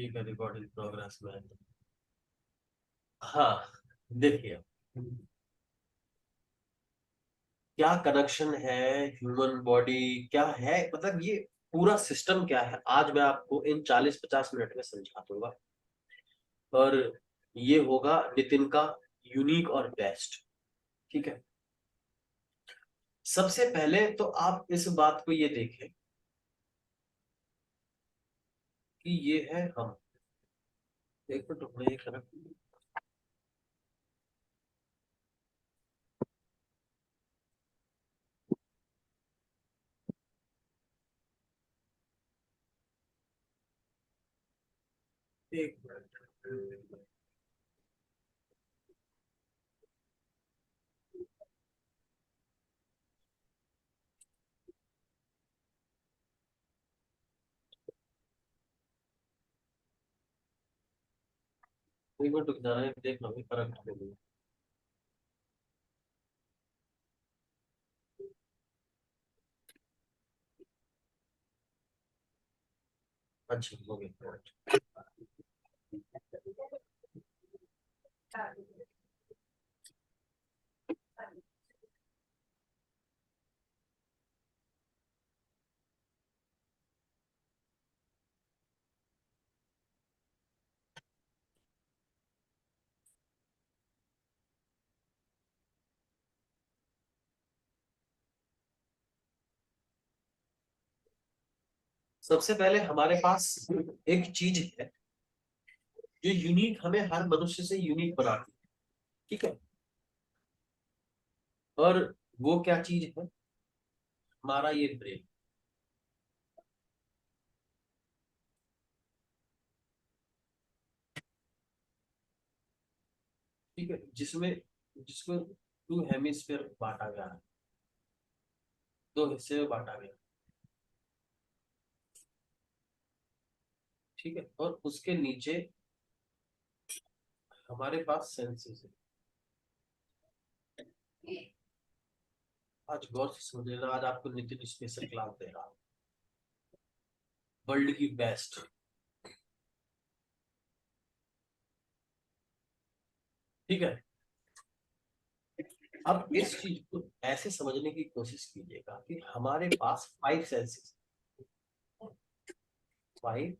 ठीक है, recording progress में। हाँ, देखिए क्या कनेक्शन है ह्यूमन बॉडी, क्या है मतलब ये पूरा सिस्टम क्या है, आज मैं आपको इन 40-50 मिनट में समझा दूंगा। और ये होगा नितिन का यूनिक और बेस्ट। ठीक है, सबसे पहले तो आप इस बात को ये देखें कि ये है हम। एक मिनट रुकना, ये कनेक्ट। एक मिनट, एक मिनट रुक जाना है, देख लो कनेक्ट हो गई। अच्छा हो गया। सबसे पहले हमारे पास एक चीज है जो यूनिक, हमें हर मनुष्य से यूनिक बनाती है। ठीक है, और वो क्या चीज है? हमारा ये ब्रेन। ठीक है, जिसमें जिसको टू हेमिस्फीयर बांटा गया है, दो हिस्से में बांटा गया। ठीक है, और उसके नीचे हमारे पास सेंसेस है। आज गौर से समझ लेना, आज आपको नितिन स्पेशल क्लास दे रहा हूँ, वर्ल्ड की बेस्ट। ठीक है, अब इस चीज को ऐसे समझने की कोशिश कीजिएगा कि हमारे पास 5 सेंसेस, 5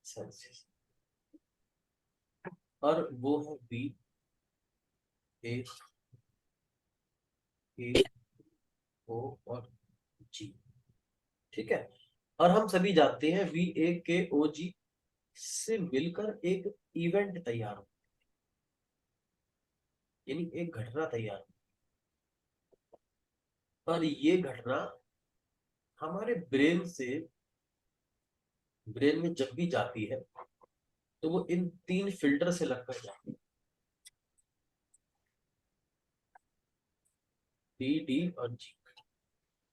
सेंसेस, और वो है बी, ए, ए, ओ और जी। ठीक है, और हम सभी जानते हैं वी, ए, के, ओ, जी से मिलकर एक इवेंट तैयार हो, यानी एक घटना तैयार हो। और ये घटना हमारे ब्रेन में जब भी जाती है तो वो इन 3 फिल्टर से लगकर जाती है, डी, डी और जी।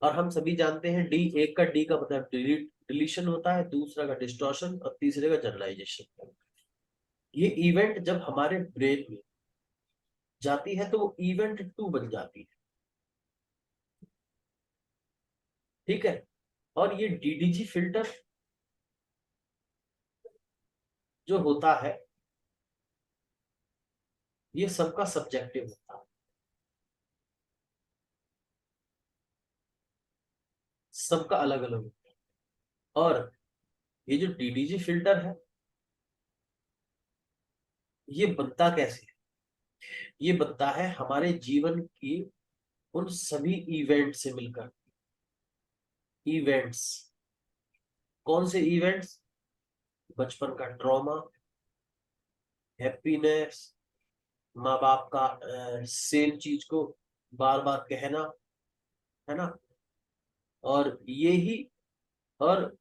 और हम सभी जानते हैं डी, एक का डी का मतलब डिलीशन होता है, दूसरा का डिस्टॉर्शन और तीसरे का जनरलाइजेशन। ये इवेंट जब हमारे ब्रेन में जाती है तो वो इवेंट 2 बन जाती है। ठीक है, और ये डीडीजी फिल्टर जो होता है ये सबका सब्जेक्टिव होता है, सबका अलग अलग होता है। और ये जो डीडीजी फिल्टर है ये बनता कैसे है? ये बनता है हमारे जीवन की उन सभी इवेंट से मिलकर। इवेंट्स, कौन से इवेंट्स? बचपन का ट्रॉमा, हैप्पीनेस, माँ बाप का सेम चीज को बार बार कहना, है ना, और और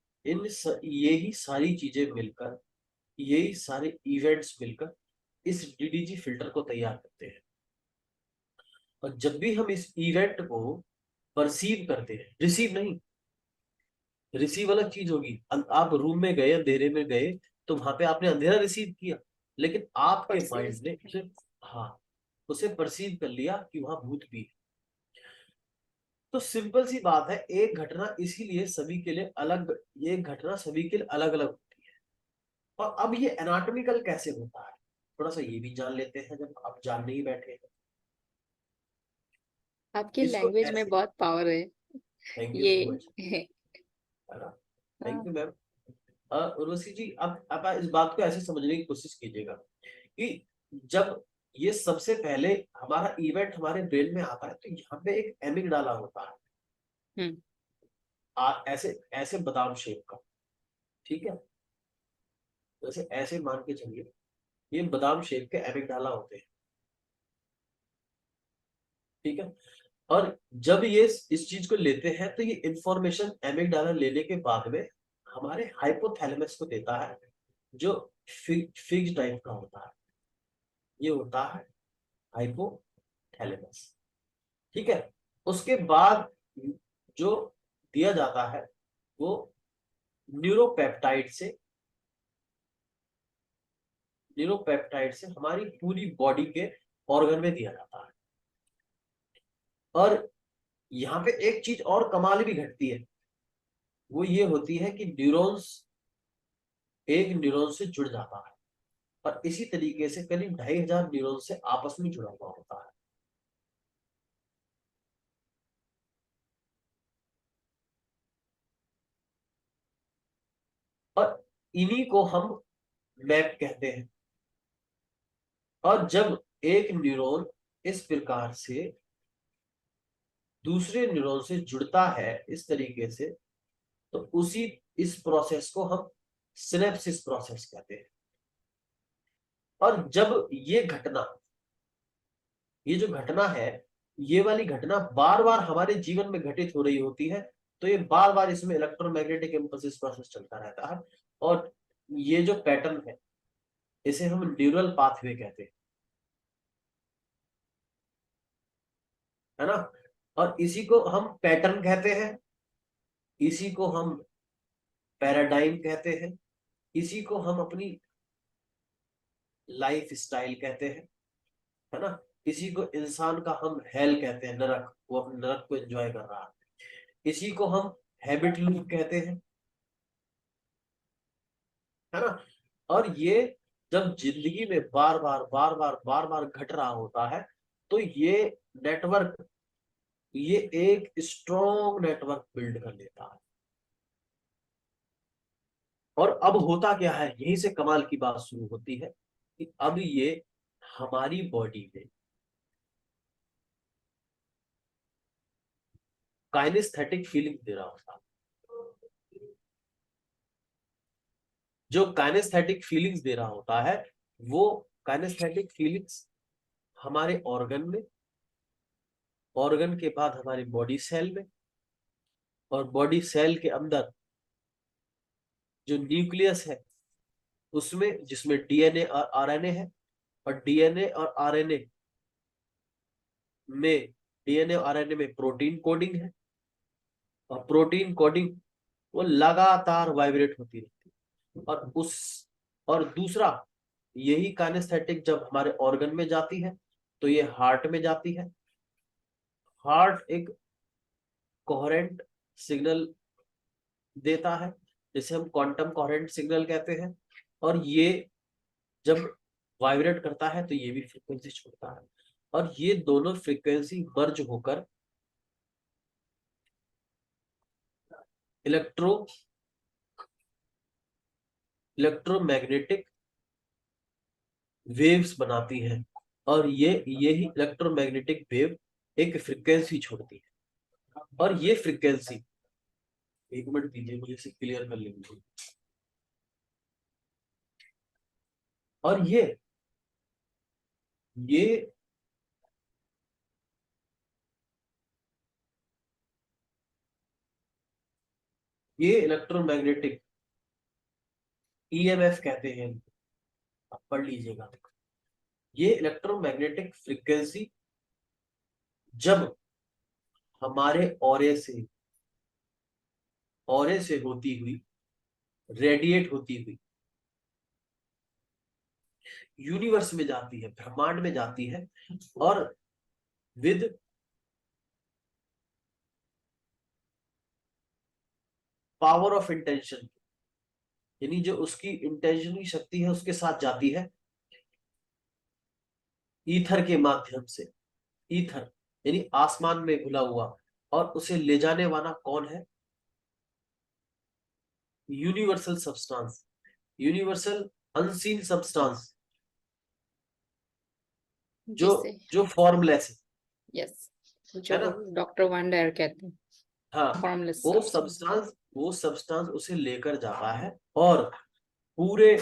यही सारी चीजें मिलकर, यही सारे इवेंट्स मिलकर इस डीडीजी फिल्टर को तैयार करते हैं। और जब भी हम इस इवेंट को परसीव करते हैं, रिसीव नहीं, रिसीव अलग चीज होगी। आप रूम में गए, अंधेरे में गए, तो वहां पे आपने अंधेरा रिसीव किया, लेकिन आपके माइंड ने उसे, हाँ, उसे परसीव कर लिया कि वहां भूत भी है। तो सिंपल सी बात है, एक घटना इसीलिए सभी के लिए अलग, ये घटना सभी के लिए अलग अलग होती है। और अब ये एनाटॉमिकल कैसे होता है, थोड़ा सा ये भी जान लेते हैं, जब आप जानने ही बैठे हैं। आपकी इसको लैंग्वेज में ऐसे, बहुत पावर है थैंक यू ये। सो मच, है ना, थैंक हाँ। You ma'am. उर्वशी जी, आप इस बात को ऐसे समझने की कोशिश कीजिएगा कि जब ये सबसे पहले हमारा इवेंट हमारे ब्रेन में आता है, तो यहाँ पे एक एमिगडाला होता है, हम्म। ऐसे ऐसे बादाम शेप का, ठीक है, जैसे ऐसे मान के चलिए, ये बादाम शेप के एमिगडाला होते हैं, ठीक है। और जब ये इस चीज को लेते हैं, तो ये इंफॉर्मेशन एमिगडाला लेने के बाद में हमारे हाइपोथैलेमस को देता है, जो फिक्स टाइप का होता है, ये होता है हाइपोथैलेमस, ठीक है। उसके बाद जो दिया जाता है वो न्यूरोपेप्टाइड से, हमारी पूरी बॉडी के ऑर्गन में दिया जाता है। और यहाँ पे एक चीज और कमाल भी घटती है, वो ये होती है कि न्यूरॉन्स एक न्यूरॉन से जुड़ जाता है, और इसी तरीके से करीब 2500 न्यूरॉन से आपस में जुड़ा हुआ होता है। और इन्हीं को हम मैप कहते हैं। और जब एक न्यूरॉन इस प्रकार से दूसरे न्यूरॉन से जुड़ता है इस तरीके से, तो उसी इस प्रोसेस को हम सिनेप्सिस प्रोसेस कहते हैं। और जब ये जो घटना है, ये वाली घटना बार बार हमारे जीवन में घटित हो रही होती है, तो ये बार बार इसमें इलेक्ट्रोमैग्नेटिक इंपल्सिस प्रोसेस चलता रहता है। और ये जो पैटर्न है, इसे हम न्यूरल पाथवे कहते हैं, है ना। और इसी को हम पैटर्न कहते हैं, इसी को हम पैराडाइम कहते हैं, इसी को हम अपनी लाइफ स्टाइल कहते हैं, है ना। इसी को इंसान का हम हेल कहते हैं, नरक, वो अपने नरक को एंजॉय कर रहा है। इसी को हम हैबिट लूप कहते हैं, है ना। और ये जब जिंदगी में बार बार घट रहा होता है, तो नेटवर्क ये एक स्ट्रॉन्ग नेटवर्क बिल्ड कर लेता है। और अब होता क्या है, यहीं से कमाल की बात शुरू होती है कि अब ये हमारी बॉडी में काइनेस्थेटिक फीलिंग दे रहा होता है। जो काइनेस्थेटिक फीलिंग्स दे रहा होता है, वो काइनेस्थेटिक फीलिंग्स हमारे ऑर्गन में, ऑर्गन के बाद हमारे बॉडी सेल में, और बॉडी सेल के अंदर जो न्यूक्लियस है उसमें, जिसमें डीएनए और आरएनए है। और डीएनए और आरएनए में डीएनए और आरएनए में प्रोटीन कोडिंग है, और प्रोटीन कोडिंग वो लगातार वाइब्रेट होती रहती है। और दूसरा, यही काइनेस्थेटिक जब हमारे ऑर्गन में जाती है, तो ये हार्ट में जाती है। हार्ट एक कोहेरेंट सिग्नल देता है, जिसे हम क्वांटम कोहेरेंट सिग्नल कहते हैं। और ये जब वाइब्रेट करता है, तो ये भी फ्रीक्वेंसी छोड़ता है। और ये दोनों फ्रीक्वेंसी मर्ज होकर इलेक्ट्रो इलेक्ट्रोमैग्नेटिक वेव्स बनाती है। और यही इलेक्ट्रोमैग्नेटिक वेव एक फ्रीक्वेंसी छोड़ती है। और ये फ्रीक्वेंसी, एक मिनट दीजिए, मुझे इसे क्लियर कर लेंगे। और ये ये इलेक्ट्रोमैग्नेटिक ईएमएफ कहते हैं, आप पढ़ लीजिएगा। ये इलेक्ट्रोमैग्नेटिक फ्रीक्वेंसी जब हमारे ऑरे से होती हुई, रेडिएट होती हुई यूनिवर्स में जाती है, ब्रह्मांड में जाती है, और विद पावर ऑफ इंटेंशन, यानी जो उसकी इंटेंशनली शक्ति है उसके साथ जाती है ईथर के माध्यम से। ईथर यानी आसमान में घुला हुआ, और उसे ले जाने वाला कौन है? Universal substance, universal unseen substance, जो जिससे जो फॉर्मलेस यस, है जो ना। डॉक्टर वन डायर कहते हैं हाँ, फॉर्मलेस वो सब्सटेंस, वो सब्सटेंस उसे लेकर जाता है, और पूरे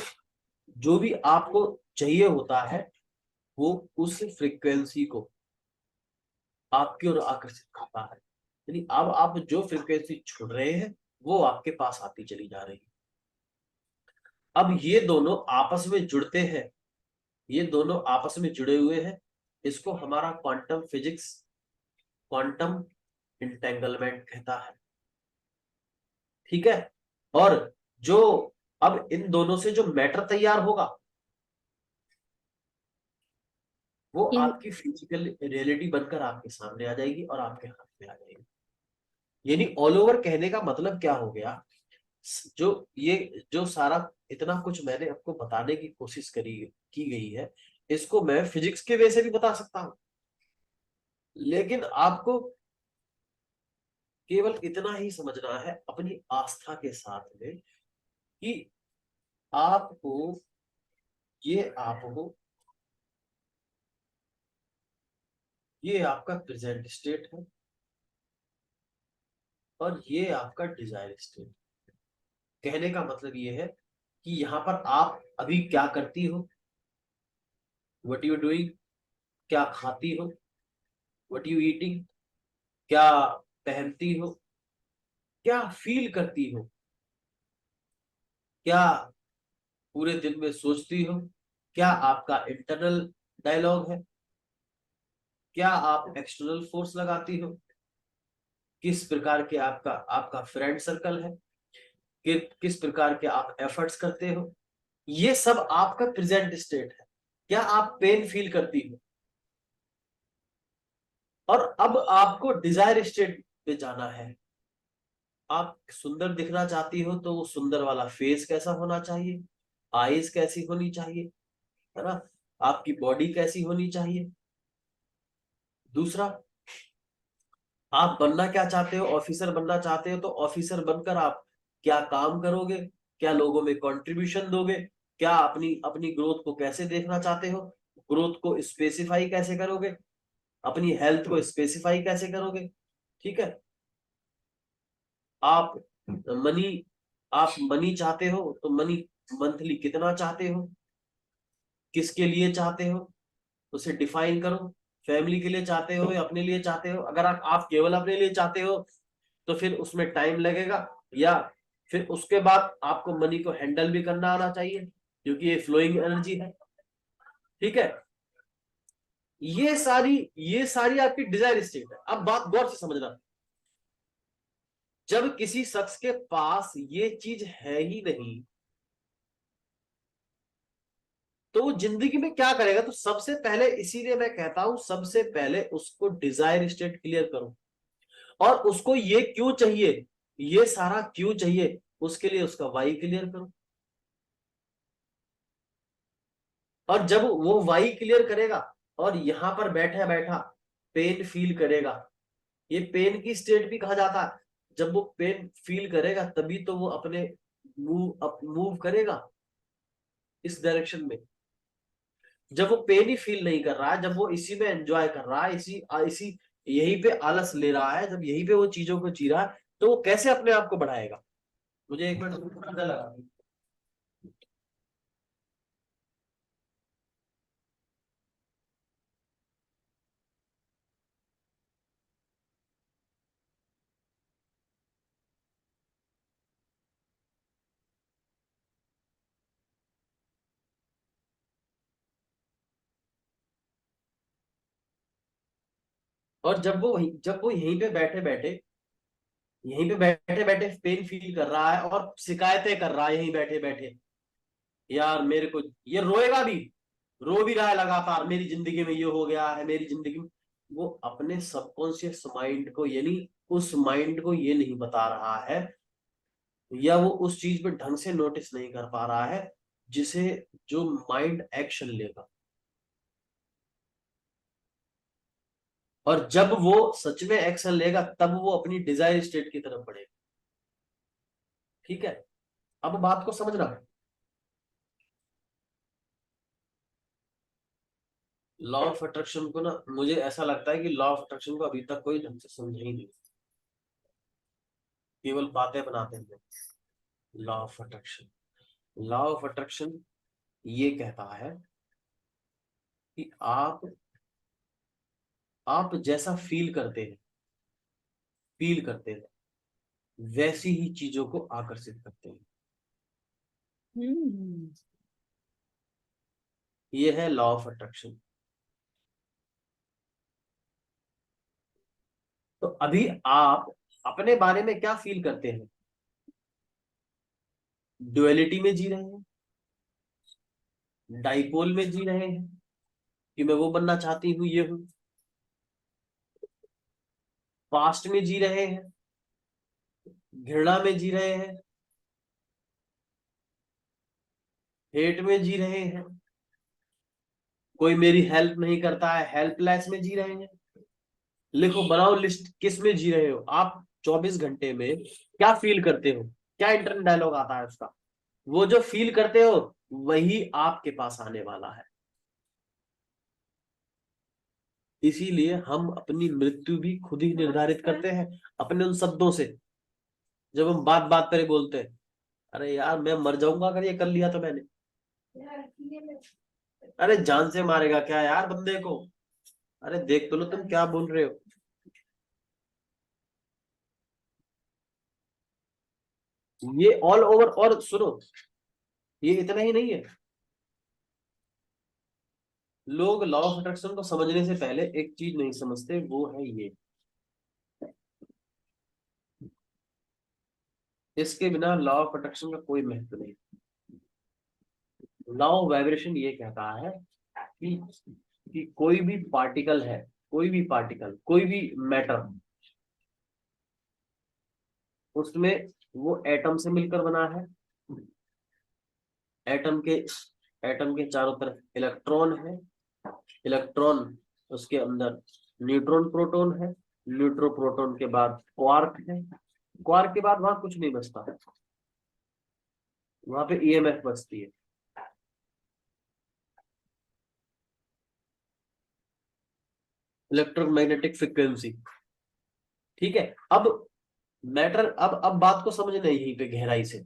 जो भी आपको चाहिए होता है वो उस फ्रीक्वेंसी को आपकी ओर आकर्षित करता है। यानी अब आप जो फ्रीक्वेंसी छोड़ रहे हैं वो आपके पास आती चली जा रही है। अब ये दोनों आपस में जुड़ते हैं, ये दोनों आपस में जुड़े हुए हैं। इसको हमारा क्वांटम फिजिक्स क्वांटम इंटेंगलमेंट कहता है। ठीक है। और जो अब इन दोनों से जो मैटर तैयार होगा वो इन आपकी फिजिकल रियलिटी बनकर आपके सामने आ जाएगी और आपके हाथ में आ जाएगी। यानी ऑल ओवर कहने का मतलब क्या हो गया, जो ये जो सारा इतना कुछ मैंने आपको बताने की कोशिश की गई है, इसको मैं फिजिक्स के वे से भी बता सकता हूं, लेकिन आपको केवल इतना ही समझना है अपनी आस्था के साथ में कि आपको आप हो, ये आपका प्रेजेंट स्टेट है और ये आपका डिजायर स्टेट। कहने का मतलब ये है कि यहाँ पर आप अभी क्या करती हो, व्हाट यू डूइंग, क्या खाती हो, व्हाट यू ईटिंग, क्या पहनती हो, क्या फील करती हो, क्या पूरे दिन में सोचती हो, क्या आपका इंटरनल डायलॉग है, क्या आप एक्सटर्नल फोर्स लगाती हो, किस प्रकार के आपका आपका फ्रेंड सर्कल है, किस प्रकार के आप एफर्ट्स करते हो, ये सब आपका प्रेजेंट स्टेट है। क्या आप पेन फील करती हो? और अब आपको डिजायर स्टेट पे जाना है। आप सुंदर दिखना चाहती हो तो वो सुंदर वाला फेस कैसा होना चाहिए, आईज कैसी होनी चाहिए, है ना, आपकी बॉडी कैसी होनी चाहिए। दूसरा, आप बनना क्या चाहते हो, ऑफिसर बनना चाहते हो तो ऑफिसर बनकर आप क्या काम करोगे, क्या लोगों में कंट्रीब्यूशन दोगे, क्या अपनी अपनी ग्रोथ को कैसे देखना चाहते हो, ग्रोथ को स्पेसिफाई कैसे करोगे, अपनी हेल्थ को स्पेसिफाई कैसे करोगे। ठीक है। आप मनी आप मनी चाहते हो तो मनी मंथली कितना चाहते हो, किसके लिए चाहते हो, उसे डिफाइन करो। फैमिली के लिए चाहते हो या अपने लिए चाहते हो? अगर आप केवल अपने लिए चाहते हो तो फिर उसमें टाइम लगेगा, या फिर उसके बाद आपको मनी को हैंडल भी करना आना चाहिए क्योंकि ये फ्लोइंग एनर्जी है। ठीक है। ये सारी आपकी डिजायर स्टेट है। अब बात गौर से समझना, जब किसी शख्स के पास ये चीज है ही नहीं तो वो जिंदगी में क्या करेगा? तो सबसे पहले, इसीलिए मैं कहता हूं सबसे पहले उसको डिजायर स्टेट क्लियर करो, और उसको ये क्यों चाहिए, ये सारा क्यों चाहिए, उसके लिए उसका वाई क्लियर करो। और जब वो वाई क्लियर करेगा और यहां पर बैठा बैठा पेन फील करेगा, ये पेन की स्टेट भी कहा जाता है। जब वो पेन फील करेगा तभी तो वो अपने मूव करेगा इस डायरेक्शन में। जब वो पेन ही फील नहीं कर रहा है, जब वो इसी में एंजॉय कर रहा है, इसी इसी यहीं पे आलस ले रहा है, जब यहीं पे वो चीजों को जी रहा है, तो वो कैसे अपने आप को बढ़ाएगा? मुझे एक मिनट पता लगा। और जब वो यहीं पे बैठे बैठे पेन फील कर रहा है और शिकायतें कर रहा है यहीं बैठे बैठे, यार मेरे को, ये रोएगा भी, रो भी रहा है लगातार, मेरी जिंदगी में ये हो गया है, मेरी जिंदगी में। वो अपने सबकॉन्शियस माइंड को, यानी उस माइंड को ये नहीं बता रहा है या वो उस चीज पे ढंग से नोटिस नहीं कर पा रहा है जिसे जो माइंड एक्शन लेगा। और जब वो सच में एक्शन लेगा तब वो अपनी डिजायर स्टेट की तरफ बढ़ेगा। ठीक है, अब बात को समझना। लॉ ऑफ अट्रैक्शन को ना, मुझे ऐसा लगता है कि लॉ ऑफ अट्रैक्शन को अभी तक कोई ढंग से समझा ही नहीं, केवल बातें बनाते हैं। Law of attraction, law of attraction ये कहता है कि आप जैसा फील करते हैं वैसी ही चीजों को आकर्षित करते हैं। Hmm. ये है लॉ ऑफ अट्रैक्शन। तो अभी आप अपने बारे में क्या फील करते हैं? ड्युअलिटी में जी रहे हैं, डाइपोल में जी रहे हैं कि मैं वो बनना चाहती हूं, ये हूं, पास्ट में जी रहे हैं, घृणा में जी रहे हैं, हेट में जी रहे हैं, कोई मेरी हेल्प नहीं करता है, हेल्पलेस में जी रहे हैं। लिखो, बनाओ लिस्ट, किस में जी रहे हो आप? 24 घंटे में क्या फील करते हो? क्या इंटरनल डायलॉग आता है उसका? वो जो फील करते हो वही आपके पास आने वाला है। इसीलिए हम अपनी मृत्यु भी खुद ही निर्धारित करते हैं अपने उन शब्दों से। जब हम बात बात पर बोलते हैं, अरे यार मैं मर जाऊंगा अगर ये कर लिया तो मैंने। अरे जान से मारेगा क्या यार बंदे को? अरे देख तो लो तुम क्या बोल रहे हो। ये ऑल ओवर। और सुनो, ये इतना ही नहीं है। लोग लॉ ऑफ अट्रैक्शन को समझने से पहले एक चीज नहीं समझते, वो है ये, इसके बिना लॉ ऑफ अट्रैक्शन का कोई महत्व नहीं। लॉ ऑफ वाइब्रेशन ये कहता है कि कोई भी पार्टिकल है, कोई भी पार्टिकल, कोई भी मैटर, उसमें वो एटम से मिलकर बना है। एटम के एटम के चारों तरफ इलेक्ट्रॉन है। इलेक्ट्रॉन, उसके अंदर न्यूट्रॉन प्रोटॉन है। न्यूट्रो प्रोटॉन के बाद क्वार्क है। क्वार्क के बाद वहां कुछ नहीं बचता, वहां पे ईएमएफ बचती है, इलेक्ट्रोमैग्नेटिक फ्रिक्वेंसी। ठीक है, अब मैटर, अब बात को समझना यहीं पे गहराई से।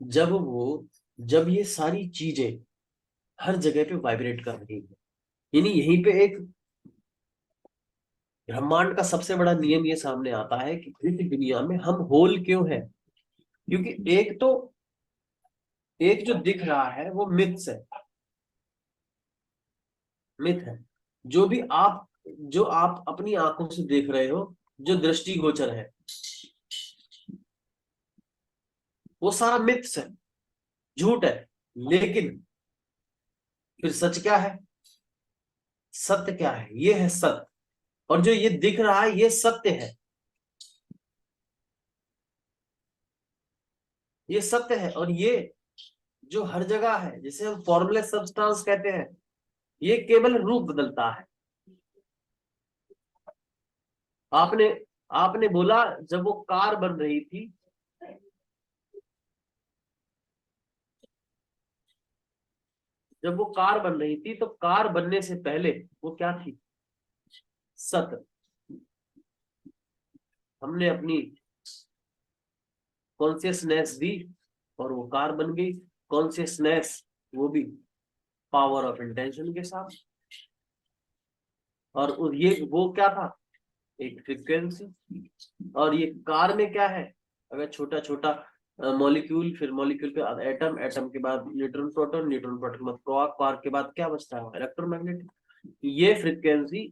जब जब ये सारी चीजें हर जगह पे वाइब्रेट कर रही है, यानी यहीं पे एक ब्रह्मांड का सबसे बड़ा नियम ये सामने आता है कि इस दुनिया में हम होल क्यों है। क्योंकि एक जो दिख रहा है वो मिथ्स है, मिथ है। जो भी आप जो आप अपनी आंखों से देख रहे हो, जो दृष्टिगोचर है, वो सारा मिथ्स है, झूठ है। लेकिन फिर सच क्या है? सत्य क्या है? ये है सत्य। और जो ये दिख रहा है ये सत्य है, ये सत्य है। और ये जो हर जगह है, जिसे हम फॉर्मूलेस सब्सटेंस कहते हैं, ये केवल रूप बदलता है। आपने आपने बोला जब वो कार बन रही थी, जब वो कार बन रही थी तो कार बनने से पहले वो क्या थी? सत्य। हमने अपनी कॉन्शियसनेस दी और वो कार बन गई। कॉन्शियसनेस, वो भी पावर ऑफ इंटेंशन के साथ। और ये वो क्या था? एक फ्रीक्वेंसी। और ये कार में क्या है? अगर छोटा छोटा मॉलिक्यूल, फिर मॉलिक्यूल के बाद एटम, एटम के बाद न्यूट्रॉन प्रोटॉन, न्यूट्रॉन प्रोटॉन के बाद क्वार्क, क्वार्क के बाद क्या बचता है? इलेक्ट्रोमैग्नेटिक। ये फ्रीक्वेंसी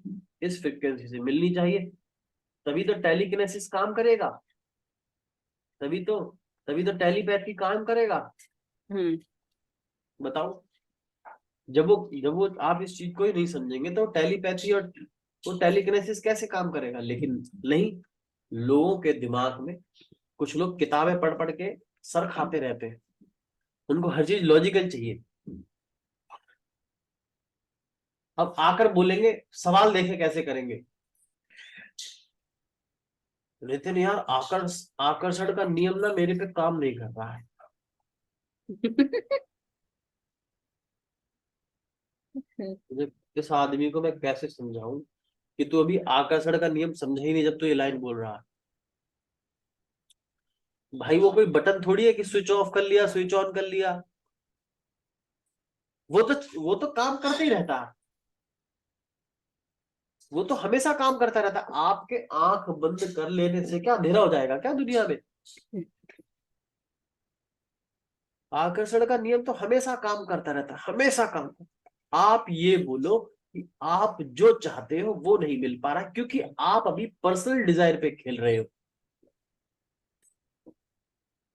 इस फ्रीक्वेंसी से मिलनी चाहिए, तभी तो टेलीकिनेसिस काम करेगा, तभी तो तभी तो टेलीपैथी काम करेगा। Hmm. बताओ। जब वो आप इस चीज को ही नहीं समझेंगे तो टेलीपैथी और वो टेलीकिनेसिस कैसे काम करेगा? लेकिन नहीं, लोगों के दिमाग में कुछ लोग किताबें पढ़ पढ़ के सर खाते रहते हैं, उनको हर चीज लॉजिकल चाहिए। अब आकर बोलेंगे सवाल देखे कैसे करेंगे। नितिन यार आकर्षण का नियम ना मेरे पे काम नहीं कर रहा है। मुझे इस आदमी को मैं कैसे समझाऊं कि तू अभी आकर्षण का नियम समझा ही नहीं जब तू ये लाइन बोल रहा है। भाई वो कोई बटन थोड़ी है कि स्विच ऑफ कर लिया स्विच ऑन कर लिया। वो तो काम करते ही रहता है। वो तो हमेशा काम करता रहता है। आपके आंख बंद कर लेने से क्या अंधेरा हो जाएगा क्या दुनिया में? आकर्षण का नियम तो हमेशा काम करता रहता है, हमेशा काम करता। आप ये बोलो कि आप जो चाहते हो वो नहीं मिल पा रहा क्योंकि आप अभी पर्सनल डिजायर पे खेल रहे हो।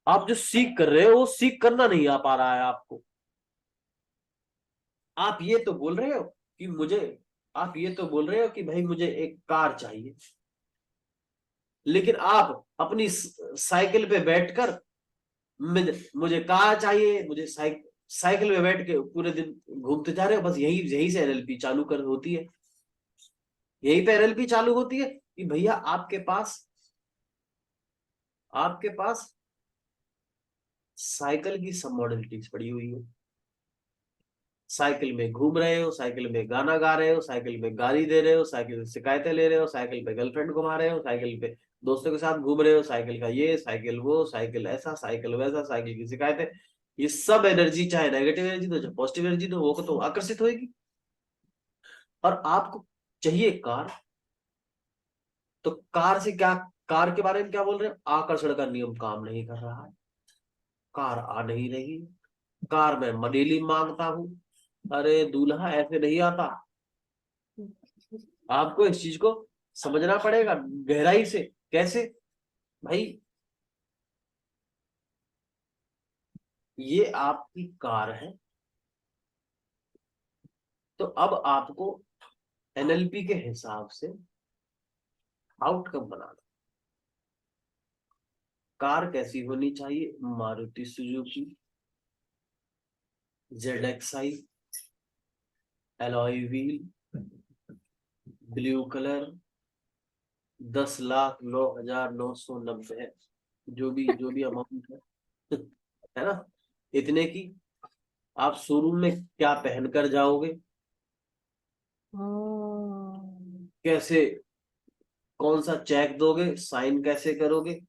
आप जो सीख कर रहे हो वो सीख करना नहीं आ पा रहा है आपको। आप ये तो बोल रहे हो कि मुझे आप ये तो बोल रहे हो कि भाई मुझे एक कार चाहिए, लेकिन आप अपनी साइकिल पे बैठकर मुझे कार चाहिए, मुझे साइकिल में बैठ के पूरे दिन घूमते जा रहे हो। बस यही यही से एलएलपी चालू कर होती है। यही पे एलएलपी चालू होती है कि भैया आपके पास साइकिल की सब मॉडलिटीज पड़ी हुई है। साइकिल में घूम रहे हो, साइकिल में गाना गा रहे हो, साइकिल में गाली दे रहे हो, साइकिल से शिकायतें ले रहे हो, साइकिल पे गर्लफ्रेंड घुमा रहे हो, साइकिल पे दोस्तों के साथ घूम रहे हो, साइकिल का ये साइकिल वो साइकिल ऐसा साइकिल वैसा, साइकिल की शिकायतें। ये सब एनर्जी, चाहे नेगेटिव एनर्जी दो चाहे पॉजिटिव एनर्जी दो, वो तो आकर्षित होगी। और आपको चाहिए कार, तो कार से क्या, कार के बारे में क्या बोल रहे हो? आकर्षण का नियम काम नहीं कर रहा है, कार आ नहीं रही, कार में मनीली मांगता हूं। अरे दूल्हा ऐसे नहीं आता। आपको इस चीज को समझना पड़ेगा गहराई से। कैसे? भाई ये आपकी कार है, तो अब आपको एनएलपी के हिसाब से आउटकम बनाना। कार कैसी होनी चाहिए? Maruti Suzuki ZXi, alloy wheel, blue colour, 10,09,990 है, जो भी अमाउंट है ना, इतने की। आप शोरूम में क्या पहनकर जाओगे, कैसे, कौन सा चेक दोगे, साइन कैसे करोगे,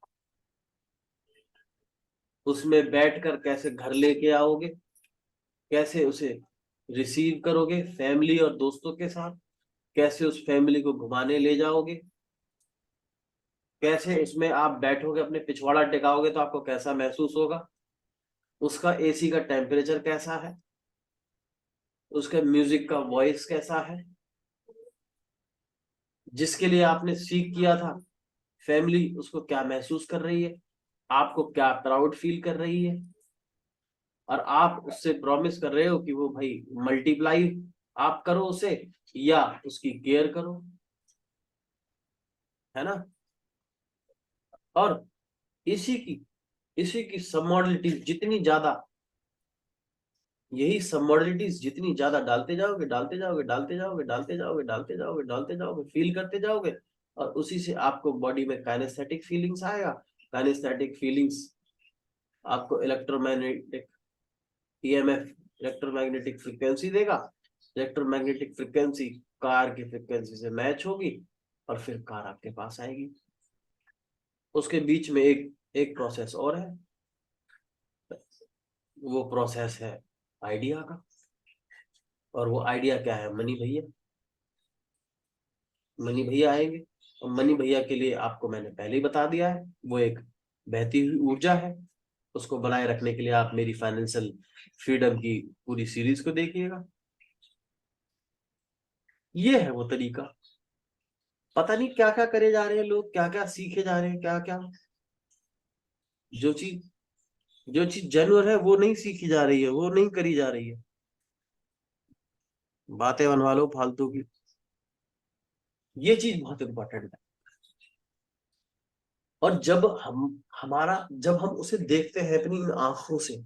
उसमें बैठकर कैसे घर लेके आओगे, कैसे उसे रिसीव करोगे फैमिली और दोस्तों के साथ, कैसे उस फैमिली को घुमाने ले जाओगे, कैसे उसमें आप बैठोगे अपने पिछवाड़ा टिकाओगे तो आपको कैसा महसूस होगा, उसका एसी का टेम्परेचर कैसा है, उसका म्यूजिक का वॉइस कैसा है, जिसके लिए आपने सीख किया था, फैमिली उसको क्या महसूस कर रही है, आपको क्या प्राउड फील कर रही है, और आप उससे प्रॉमिस कर रहे हो कि वो भाई मल्टीप्लाई आप करो उसे या उसकी केयर करो, है ना। और इसी की सब मॉडलिटीज जितनी ज्यादा, यही सब मॉडलिटीज जितनी ज्यादा डालते जाओगे डालते जाओगे डालते जाओगे डालते जाओगे डालते जाओगे डालते जाओगे, फील करते जाओगे, और उसी से आपको बॉडी में काइनेस्थेटिक फीलिंग्स आएगा। काइनेस्थेटिक फीलिंग्स आपको इलेक्ट्रोमैग्नेटिक ईएमएफ, इलेक्ट्रोमैग्नेटिक फ्रिक्वेंसी देगा। इलेक्ट्रोमैग्नेटिक फ्रिक्वेंसी कार की फ्रिक्वेंसी से मैच होगी और फिर कार आपके पास आएगी। उसके बीच में एक एक प्रोसेस और है, वो प्रोसेस है आइडिया का। और वो आइडिया क्या है? मनी भैया। मनी भैया आएंगे, और मनी भैया के लिए आपको मैंने पहले ही बता दिया है, वो एक बहती हुई ऊर्जा है। उसको बनाए रखने के लिए आप मेरी फाइनेंशियल फ्रीडम की पूरी सीरीज को देखिएगा। ये है वो तरीका। पता नहीं क्या क्या करे जा रहे हैं लोग, क्या क्या सीखे जा रहे हैं, क्या क्या। जो चीज जो चीज जेन्युइन है वो नहीं सीखी जा रही है, वो नहीं करी जा रही है। बातें बनवा लो फालतू की। ये चीज बहुत इंपॉर्टेंट है। और जब हम उसे देखते हैं अपनी इन आंखों से,